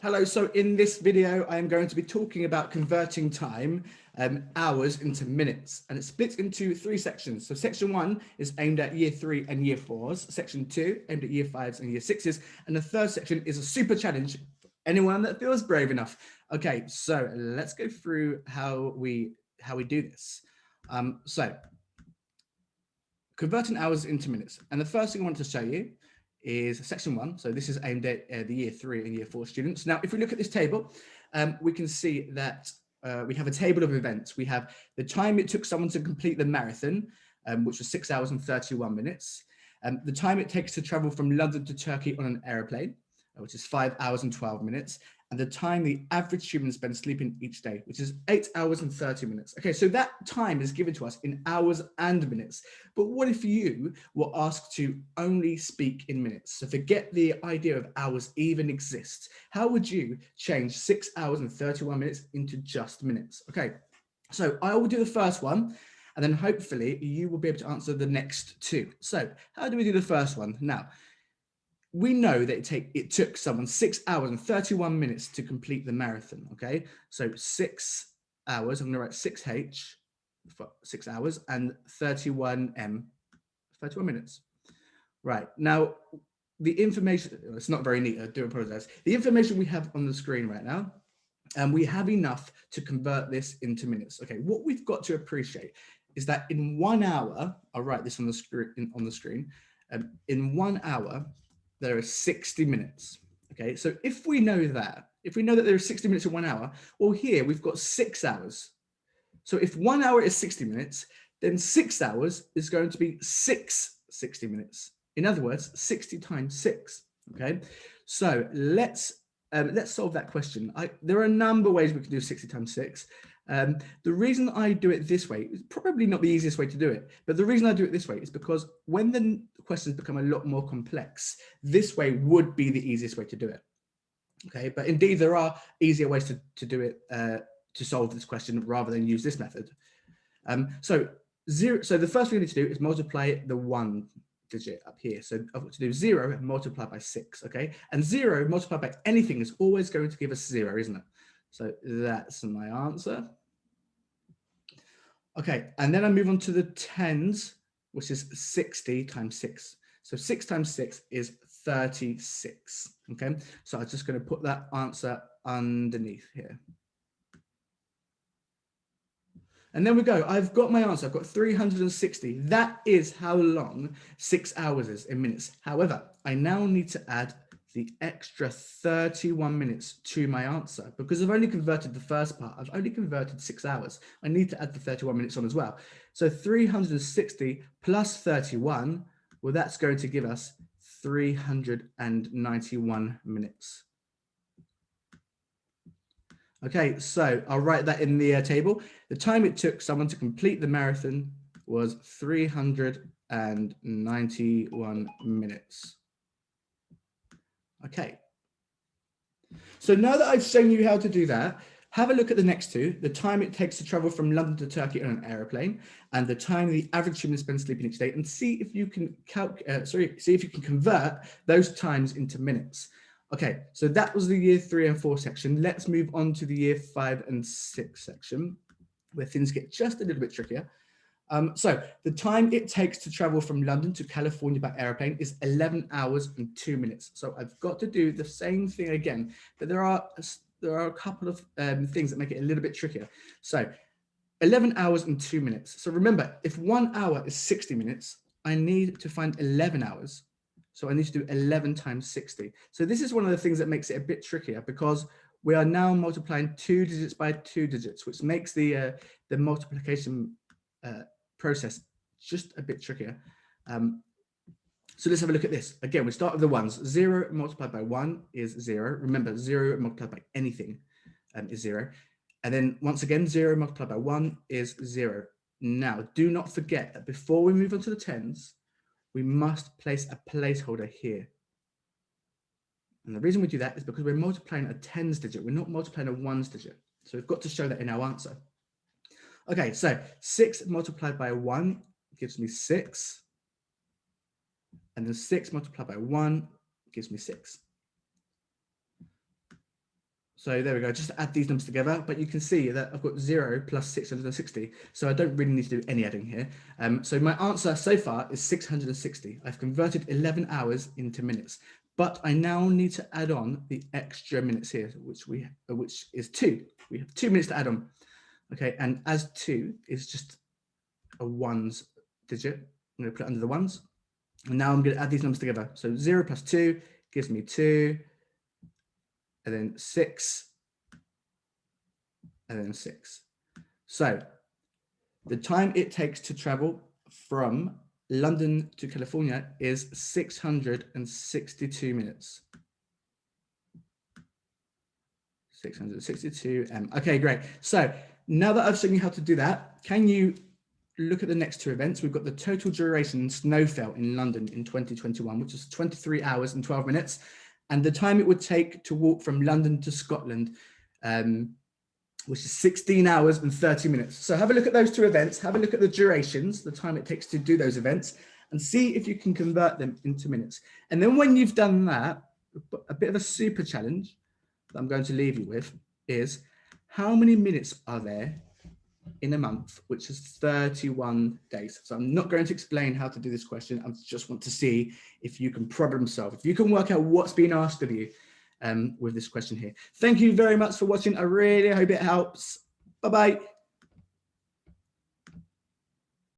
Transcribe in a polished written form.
Hello, so in this video, I am going to be talking about converting time, hours into minutes, and it splits into three sections. So section one is aimed at year 3 and year 4s, section 2 aimed at year 5s and year 6s, and the third section is a super challenge for anyone that feels brave enough. Okay, so let's go through how we do this. So converting hours into minutes, and the first thing I want to show you is section 1. So this is aimed at the year 3 and year 4 students. Now, if we look at this table, we can see that we have a table of events. We have the time it took someone to complete the marathon, which was 6 hours and 31 minutes. The time it takes to travel from London to Turkey on an aeroplane, which is 5 hours and 12 minutes. And the time the average human spends sleeping each day, which is 8 hours and 30 minutes. Okay, so that time is given to us in hours and minutes. But what if you were asked to only speak in minutes? So forget the idea of hours even exists. How would you change 6 hours and 31 minutes into just minutes? Okay, so I will do the first one, and then hopefully you will be able to answer the next two. So how do we do the first one? Now, we know that it took someone 6 hours and 31 minutes to complete the marathon, okay? So 6 hours, I'm gonna write 6H for 6 hours and 31M, 31 minutes. Right, now the information, it's not very neat, I do apologize. The information we have on the screen right now, and we have enough to convert this into minutes. Okay, what we've got to appreciate is that in 1 hour, I'll write this on the screen, in 1 hour, there are 60 minutes. Okay, so if we know that there are 60 minutes in 1 hour, well, here we've got 6 hours. So if 1 hour is 60 minutes, then 6 hours is going to be 60 minutes. In other words, 60 times 6. Okay, so let's solve that question. There are a number of ways we can do 60 times 6. The reason I do it this way is probably not the easiest way to do it, but the reason I do it this way is because when the questions become a lot more complex, this way would be the easiest way to do it. Okay, but indeed there are easier ways to do it, to solve this question rather than use this method. So the first thing we need to do is multiply the 1 digit up here. So I've got to do 0 multiplied by 6, okay? And 0 multiplied by anything is always going to give us 0, isn't it? So that's my answer. Okay, and then I move on to the tens, which is 60 times 6. So 6 times 6 is 36, okay? So I'm just going to put that answer underneath here. And then we go, I've got my answer, I've got 360. That is how long 6 hours is in minutes. However, I now need to add the extra 31 minutes to my answer because I've only converted the first part. I've only converted 6 hours. I need to add the 31 minutes on as well. So 360 plus 31, well, that's going to give us 391 minutes. Okay, so I'll write that in the table. The time it took someone to complete the marathon was 391 minutes. Okay. So now that I've shown you how to do that, have a look at the next two, the time it takes to travel from London to Turkey on an aeroplane and the time the average human spends sleeping each day, and see if you can convert those times into minutes. Okay, so that was the year 3 and 4 section. Let's move on to the year 5 and 6 section, where things get just a little bit trickier. So the time it takes to travel from London to California by airplane is 11 hours and 2 minutes. So I've got to do the same thing again, but there are a couple of things that make it a little bit trickier. So 11 hours and 2 minutes. So remember, if 1 hour is 60 minutes, I need to find 11 hours. So I need to do 11 times 60. So this is one of the things that makes it a bit trickier because we are now multiplying 2 digits by 2 digits, which makes the multiplication process just a bit trickier. So let's have a look at this. Again, we start with the ones. 0 multiplied by 1 is 0. Remember, 0 multiplied by anything is 0. And then once again, 0 multiplied by 1 is 0. Now, do not forget that before we move on to the tens, we must place a placeholder here. And the reason we do that is because we're multiplying a tens digit. We're not multiplying a ones digit. So we've got to show that in our answer. Okay, so 6 multiplied by 1 gives me 6. And then 6 multiplied by 1 gives me 6. So there we go, just add these numbers together, but you can see that I've got 0 plus 660. So I don't really need to do any adding here. So my answer so far is 660. I've converted 11 hours into minutes, but I now need to add on the extra minutes here, which is 2. We have 2 minutes to add on. Okay, and as 2 is just a ones digit, I'm going to put it under the ones. And now I'm going to add these numbers together. So 0 plus 2 gives me 2, and then 6, and then 6. So the time it takes to travel from London to California is 662 minutes. 662 Okay, great. So now that I've shown you how to do that, can you look at the next 2 events? We've got the total duration snow fell in London in 2021, which is 23 hours and 12 minutes. And the time it would take to walk from London to Scotland, which is 16 hours and 30 minutes. So have a look at those 2 events, have a look at the durations, the time it takes to do those events, and see if you can convert them into minutes. And then when you've done that, a bit of a super challenge that I'm going to leave you with is, how many minutes are there in a month, which is 31 days. So I'm not going to explain how to do this question. I just want to see if you can problem solve, if you can work out what's being asked of you with this question here. Thank you very much for watching. I really hope it helps. Bye-bye.